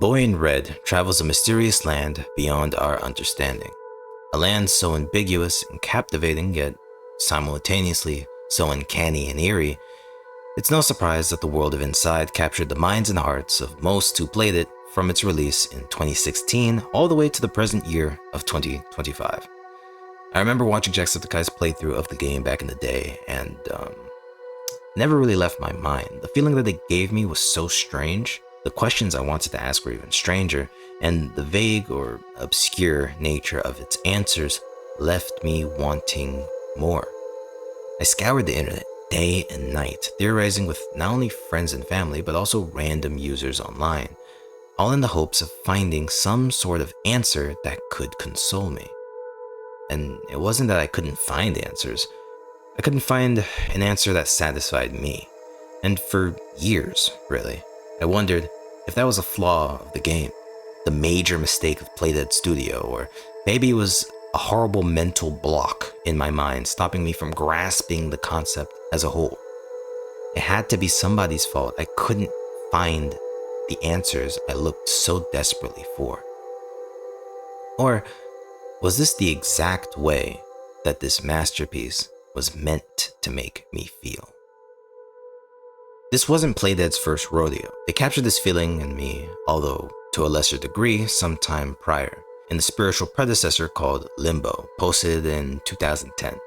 boy in red travels a mysterious land beyond our understanding. A land so ambiguous and captivating, yet simultaneously so uncanny and eerie. It's no surprise that the world of Inside captured the minds and hearts of most who played it from its release in 2016 all the way to the present year of 2025. I remember watching Jacksepticeye's playthrough of the game back in the day, and never really left my mind. The feeling that it gave me was so strange. The questions I wanted to ask were even stranger, and the vague or obscure nature of its answers left me wanting more. I scoured the internet day and night, theorizing with not only friends and family, but also random users online, all in the hopes of finding some sort of answer that could console me. And it wasn't that I couldn't find answers. I couldn't find an answer that satisfied me. And for years, really, I wondered if that was a flaw of the game, the major mistake of Playdead Studio, or maybe it was a horrible mental block in my mind stopping me from grasping the concept as a whole. It had to be somebody's fault. I couldn't find the answers I looked so desperately for. Or was this the exact way that this masterpiece was meant to make me feel? This wasn't Playdead's first rodeo. They captured this feeling in me, although to a lesser degree, sometime prior, in the spiritual predecessor called Limbo, posted in 2010. It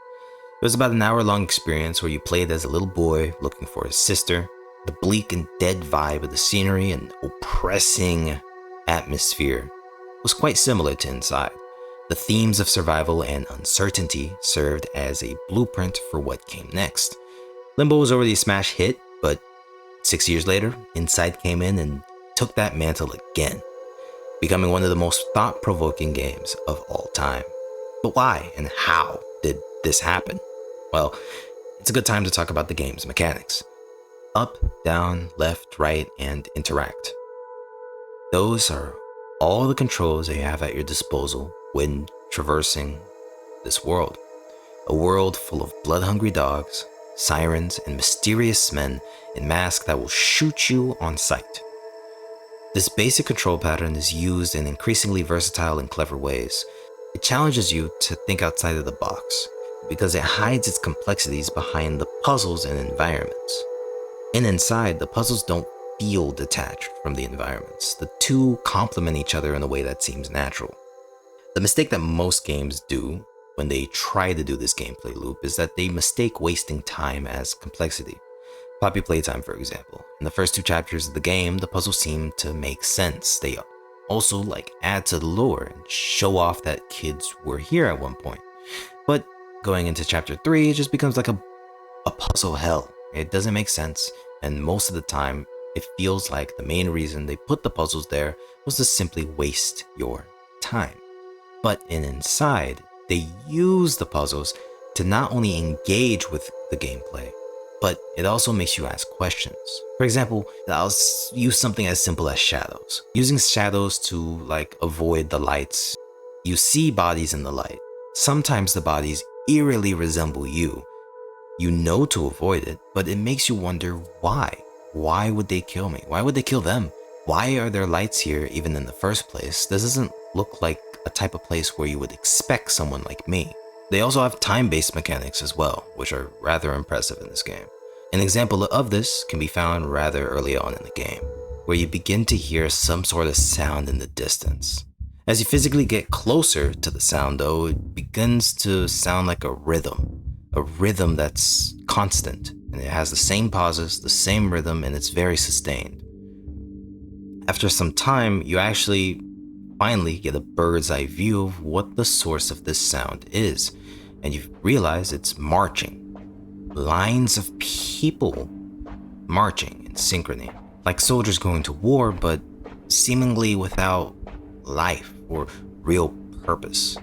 was about an hour-long experience where you played as a little boy looking for his sister. The bleak and dead vibe of the scenery and oppressing atmosphere was quite similar to Inside. The themes of survival and uncertainty served as a blueprint for what came next. Limbo was already a smash hit, but 6 years later, Inside came in and took that mantle again, becoming one of the most thought-provoking games of all time. But why and how did this happen? Well, it's a good time to talk about the game's mechanics. Up, down, left, right, and interact. Those are all the controls that you have at your disposal when traversing this world. A world full of blood-hungry dogs, sirens, and mysterious men in masks that will shoot you on sight. This basic control pattern is used in increasingly versatile and clever ways. It challenges you to think outside of the box because it hides its complexities behind the puzzles and environments. In Inside, the puzzles don't feel detached from the environments. The two complement each other in a way that seems natural. The mistake that most games do when they try to do this gameplay loop is that they mistake wasting time as complexity. Poppy Playtime, for example. In the first 2 chapters of the game, the puzzles seem to make sense. They also add to the lore and show off that kids were here at one point. But going into chapter 3, it just becomes like a puzzle hell. It doesn't make sense, and most of the time, it feels like the main reason they put the puzzles there was to simply waste your time. But in Inside, they use the puzzles to not only engage with the gameplay, but it also makes you ask questions. For example, I'll use something as simple as shadows. Using shadows to avoid the lights. You see bodies in the light. Sometimes the bodies eerily resemble you. You know to avoid it, but it makes you wonder why. Why would they kill me? Why would they kill them? Why are there lights here even in the first place? This doesn't look like a type of place where you would expect someone like me. They also have time-based mechanics as well, which are rather impressive in this game. An example of this can be found rather early on in the game, where you begin to hear some sort of sound in the distance. As you physically get closer to the sound though, it begins to sound like a rhythm that's constant, and it has the same pauses, the same rhythm, and it's very sustained. After some time, you actually finally get a bird's eye view of what the source of this sound is, and you realize it's marching. Lines of people marching in synchrony, like soldiers going to war, but seemingly without life or real purpose.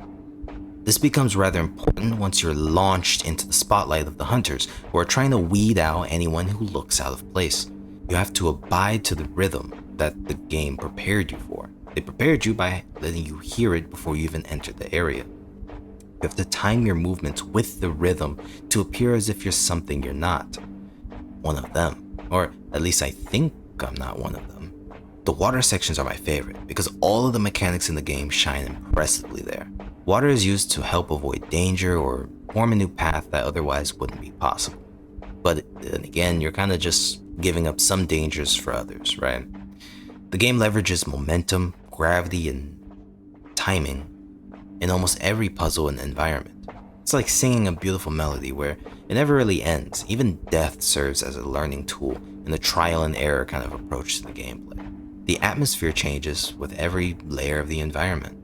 This becomes rather important once you're launched into the spotlight of the hunters, who are trying to weed out anyone who looks out of place. You have to abide to the rhythm that the game prepared you for. They prepared you by letting you hear it before you even enter the area. You have to time your movements with the rhythm to appear as if you're something you're not. One of them. Or at least I think I'm not one of them. The water sections are my favorite because all of the mechanics in the game shine impressively there. Water is used to help avoid danger or form a new path that otherwise wouldn't be possible. But then again, you're kind of just giving up some dangers for others, right? The game leverages momentum, gravity, and timing in almost every puzzle and environment. It's like singing a beautiful melody where it never really ends. Even death serves as a learning tool and a trial and error kind of approach to the gameplay. The atmosphere changes with every layer of the environment.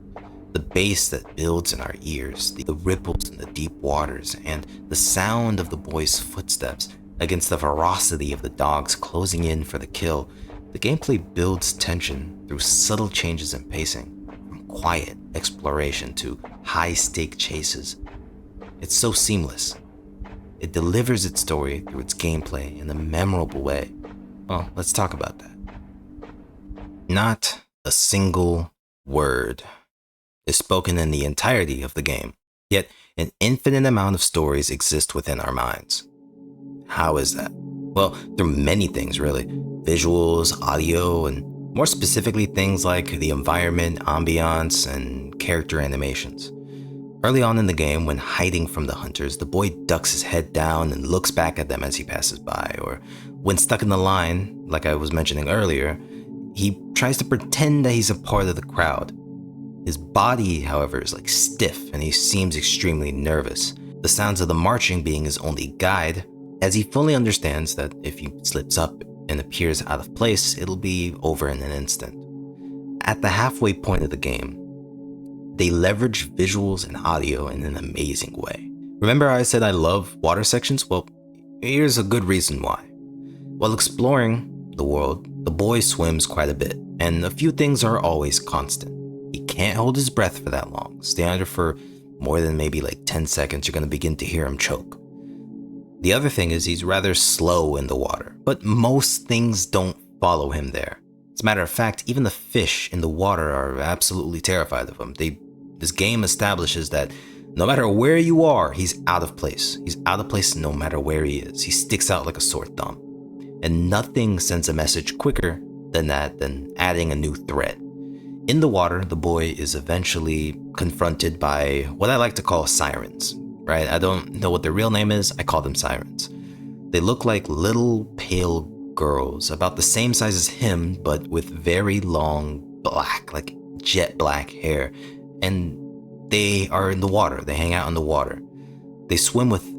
The bass that builds in our ears, the ripples in the deep waters, and the sound of the boy's footsteps against the ferocity of the dogs closing in for the kill. The gameplay builds tension through subtle changes in pacing, from quiet exploration to high-stake chases. It's so seamless. It delivers its story through its gameplay in a memorable way. Well, let's talk about that. Not a single word is spoken in the entirety of the game, yet an infinite amount of stories exist within our minds. How is that? Well, through many things really. Visuals, audio, and more specifically things like the environment, ambiance, and character animations. Early on in the game, when hiding from the hunters, the boy ducks his head down and looks back at them as he passes by, or when stuck in the line, like I was mentioning earlier, he tries to pretend that he's a part of the crowd. His body, however, is like stiff and he seems extremely nervous, the sounds of the marching being his only guide, as he fully understands that if he slips up and appears out of place, it'll be over in an instant. At the halfway point of the game, they leverage visuals and audio in an amazing way. Remember how I said I love water sections? Well, here's a good reason why. While exploring the world, the boy swims quite a bit, and a few things are always constant. He can't hold his breath for that long. Stay under for more than maybe like 10 seconds, you're going to begin to hear him choke. The other thing is he's rather slow in the water, but most things don't follow him there. As a matter of fact, even the fish in the water are absolutely terrified of him. This game establishes that no matter where you are, he's out of place. He's out of place no matter where he is. He sticks out like a sore thumb. And nothing sends a message quicker than adding a new threat. In the water, the boy is eventually confronted by what I like to call sirens, right? I don't know what their real name is, I call them sirens. They look like little pale girls, about the same size as him, but with very long black, like jet black hair. And they are in the water, they hang out in the water. They swim with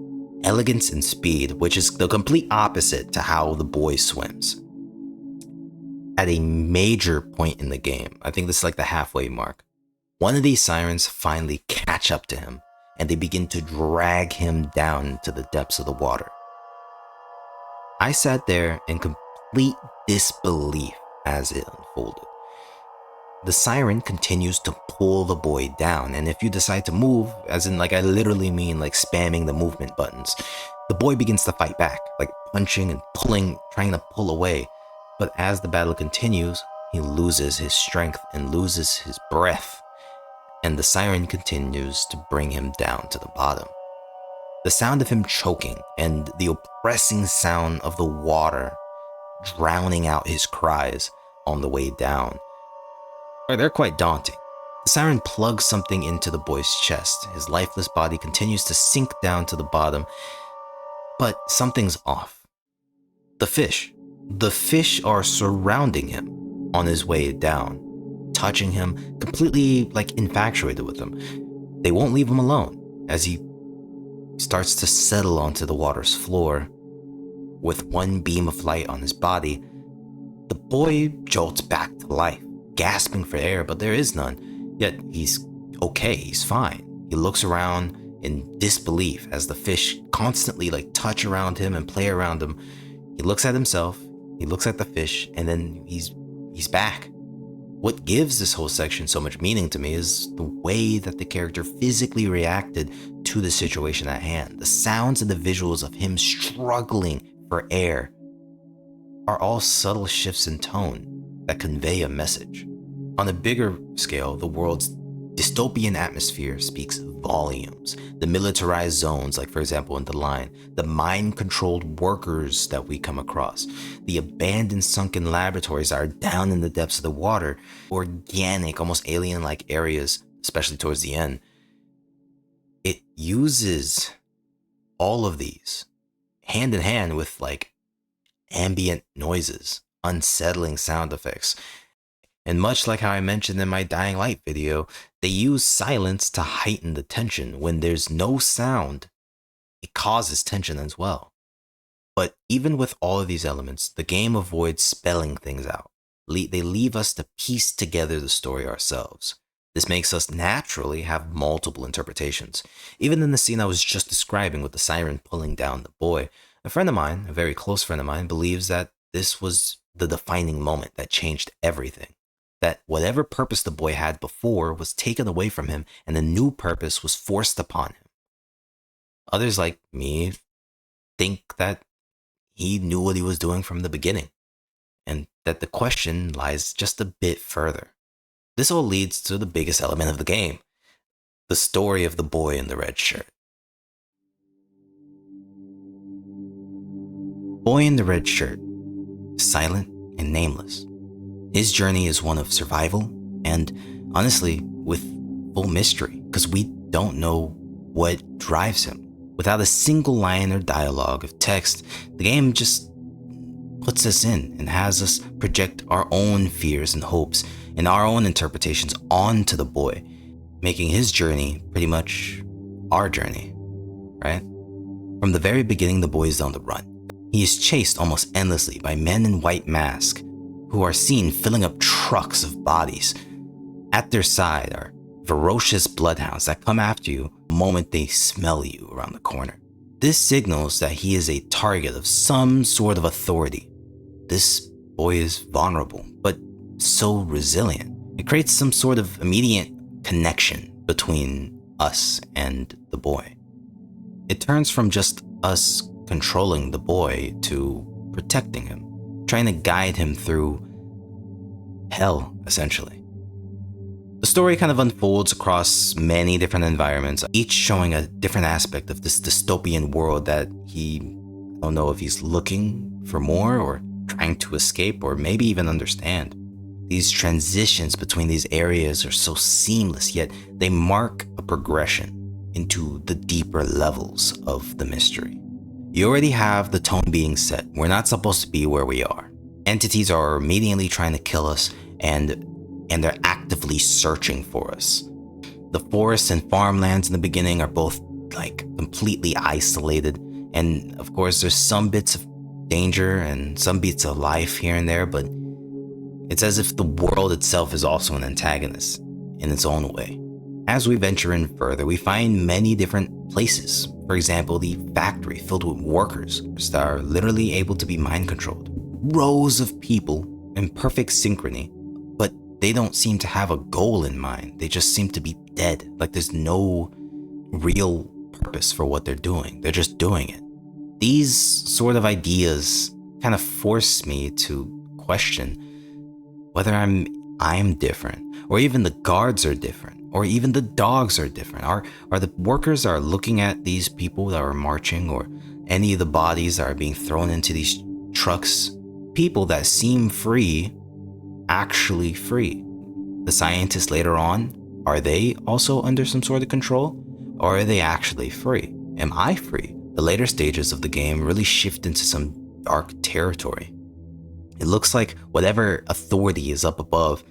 elegance and speed, which is the complete opposite to how the boy swims. At a major point in the game, I think this is like the halfway mark, one of these sirens finally catch up to him and they begin to drag him down to the depths of the water. I sat there in complete disbelief as it unfolded. The siren continues to pull the boy down, and if you decide to move, as in like I literally mean like spamming the movement buttons, the boy begins to fight back, like punching and pulling, trying to pull away. But as the battle continues, he loses his strength and loses his breath, and the siren continues to bring him down to the bottom. The sound of him choking and the oppressing sound of the water drowning out his cries on the way down, they're quite daunting. The siren plugs something into the boy's chest. His lifeless body continues to sink down to the bottom, but something's off. The fish are surrounding him on his way down, touching him, completely like infatuated with him. They won't leave him alone as he starts to settle onto the water's floor. With one beam of light on his body, the boy jolts back to life, gasping for air, but there is none. Yet he's okay, he's fine. He looks around in disbelief as the fish constantly like touch around him and play around him. He looks at himself, he looks at the fish, and then he's back. What gives this whole section so much meaning to me is the way that the character physically reacted to the situation at hand. The sounds and the visuals of him struggling for air are all subtle shifts in tone that convey a message. On a bigger scale, the world's dystopian atmosphere speaks volumes. The militarized zones, like for example in The Line, the mind-controlled workers that we come across, the abandoned sunken laboratories that are down in the depths of the water, organic, almost alien-like areas, especially towards the end. It uses all of these hand in hand with like ambient noises, unsettling sound effects. And much like how I mentioned in my Dying Light video, they use silence to heighten the tension. When there's no sound, it causes tension as well. But even with all of these elements, the game avoids spelling things out. They leave us to piece together the story ourselves. This makes us naturally have multiple interpretations. Even in the scene I was just describing with the siren pulling down the boy, a friend of mine, a very close friend of mine, believes that this was the defining moment that changed everything. That whatever purpose the boy had before was taken away from him and a new purpose was forced upon him. Others like me think that he knew what he was doing from the beginning, and that the question lies just a bit further. This all leads to the biggest element of the game, the story of the boy in the red shirt. Boy in the red shirt, silent and nameless. His journey is one of survival and, honestly, with full mystery, because we don't know what drives him. Without a single line or dialogue of text, the game just puts us in and has us project our own fears and hopes and our own interpretations onto the boy, making his journey pretty much our journey, right? From the very beginning, the boy is on the run. He is chased almost endlessly by men in white masks who are seen filling up trucks of bodies. At their side are ferocious bloodhounds that come after you the moment they smell you around the corner. This signals that he is a target of some sort of authority. This boy is vulnerable, but so resilient. It creates some sort of immediate connection between us and the boy. It turns from just us controlling the boy to protecting him, trying to guide him through hell, essentially. The story kind of unfolds across many different environments, each showing a different aspect of this dystopian world that I don't know if he's looking for more or trying to escape or maybe even understand. These transitions between these areas are so seamless, yet they mark a progression into the deeper levels of the mystery. You already have the tone being set. We're not supposed to be where we are. Entities are immediately trying to kill us, and they're actively searching for us. The forests and farmlands in the beginning are both like completely isolated, and of course there's some bits of danger and some bits of life here and there, but it's as if the world itself is also an antagonist in its own way. As we venture in further, we find many different places. For example, the factory filled with workers that are literally able to be mind controlled. Rows of people in perfect synchrony, but they don't seem to have a goal in mind. They just seem to be dead. Like there's no real purpose for what they're doing. They're just doing it. These sort of ideas kind of force me to question whether I'm different, or even the guards are different, or even the dogs are different. Are the workers are looking at these people that are marching, or any of the bodies that are being thrown into these trucks, people that seem free, actually free? The scientists later on, are they also under some sort of control, or are they actually free? Am I free? The later stages of the game really shift into some dark territory. It looks like whatever authority is up above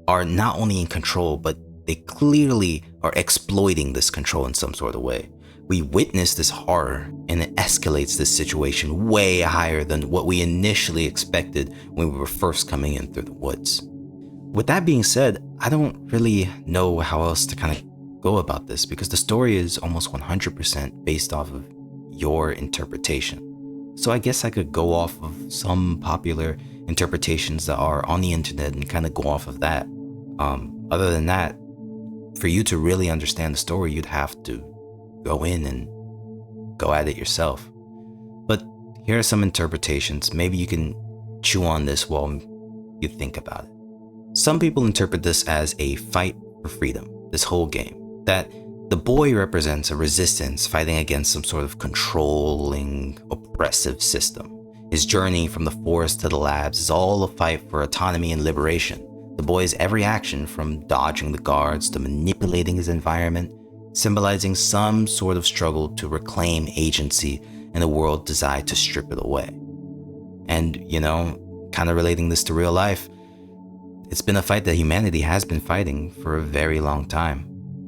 are not only in control, but they clearly are exploiting this control in some sort of way. We witness this horror, and it escalates this situation way higher than what we initially expected when we were first coming in through the woods. With that being said, I don't really know how else to kind of go about this, because the story is almost 100% based off of your interpretation. So I guess I could go off of some popular interpretations that are on the internet and kind of go off of that. Other than that, for you to really understand the story, you'd have to go in and go at it yourself. But here are some interpretations. Maybe you can chew on this while you think about it. Some people interpret this as a fight for freedom. this whole game, that the boy represents a resistance fighting against some sort of controlling, oppressive system. His journey from the forest to the labs is all a fight for autonomy and liberation. The boy's every action, from dodging the guards to manipulating his environment, symbolizing some sort of struggle to reclaim agency in a world designed to strip it away. And, kind of relating this to real life, it's been a fight that humanity has been fighting for a very long time.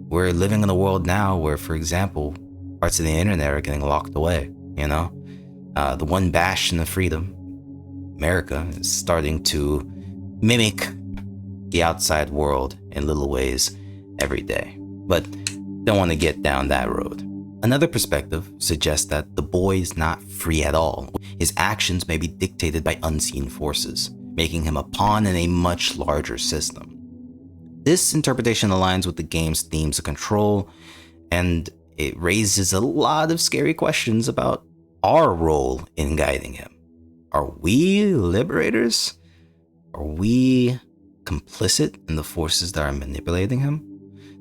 We're living in a world now where, for example, parts of the internet are getting locked away, The one bastion of freedom, America, is starting to mimic the outside world in little ways every day. But don't want to get down that road. Another perspective suggests that the boy is not free at all. His actions may be dictated by unseen forces, making him a pawn in a much larger system. This interpretation aligns with the game's themes of control, and it raises a lot of scary questions about our role in guiding him. Are we liberators? Are we complicit in the forces that are manipulating him?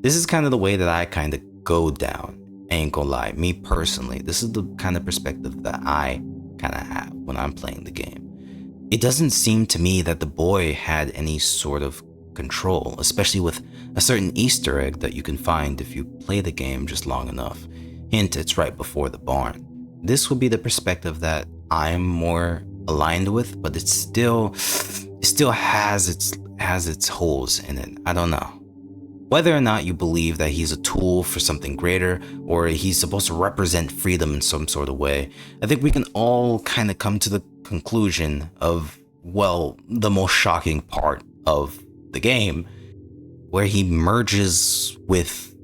This is kind of the way that I kind of go down. Ain't gonna lie, me personally, this is the kind of perspective that I kind of have when I'm playing the game. It doesn't seem to me that the boy had any sort of control, especially with a certain Easter egg that you can find if you play the game just long enough. Hint, it's right before the barn. This would be the perspective that I'm more aligned with, but it still has its holes in it. I don't know. Whether or not you believe that he's a tool for something greater, or he's supposed to represent freedom in some sort of way, I think we can all kind of come to the conclusion of, the most shocking part of the game, where he merges with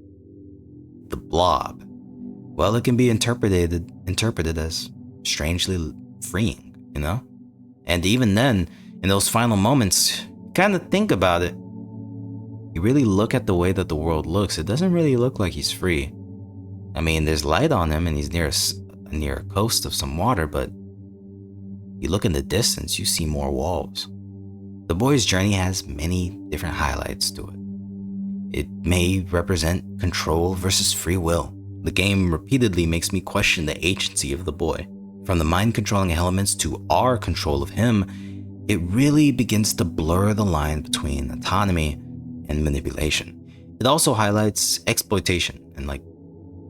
the blob. Well, it can be interpreted as strangely freeing, And even then, in those final moments, kind of think about it. You really look at the way that the world looks, it doesn't really look like he's free. I mean, there's light on him and he's near a coast of some water, but you look in the distance, you see more walls. The boy's journey has many different highlights to it. It may represent control versus free will. The game repeatedly makes me question the agency of the boy. From the mind-controlling elements to our control of him, it really begins to blur the line between autonomy and manipulation. It also highlights exploitation and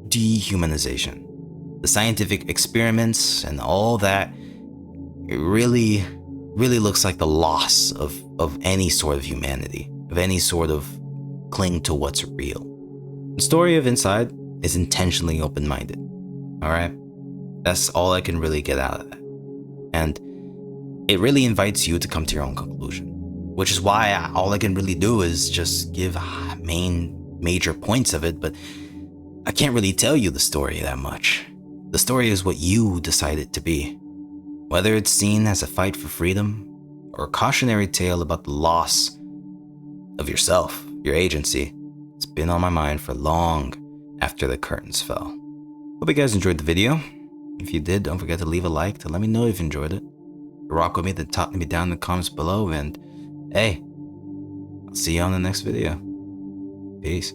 dehumanization. The scientific experiments and all that, it really looks like the loss of any sort of humanity, of any sort of cling to what's real. The story of Inside is intentionally open-minded. Alright? That's all I can really get out of that. And it really invites you to come to your own conclusion. Which is why all I can really do is just give major points of it, but I can't really tell you the story that much. The story is what you decide it to be. Whether it's seen as a fight for freedom, or a cautionary tale about the loss of yourself, your agency, it's been on my mind for long after the curtains fell. Hope you guys enjoyed the video. If you did, don't forget to leave a like to let me know if you enjoyed it. Rock with me, then talk to me down in the comments below, and hey, I'll see you on the next video. Peace.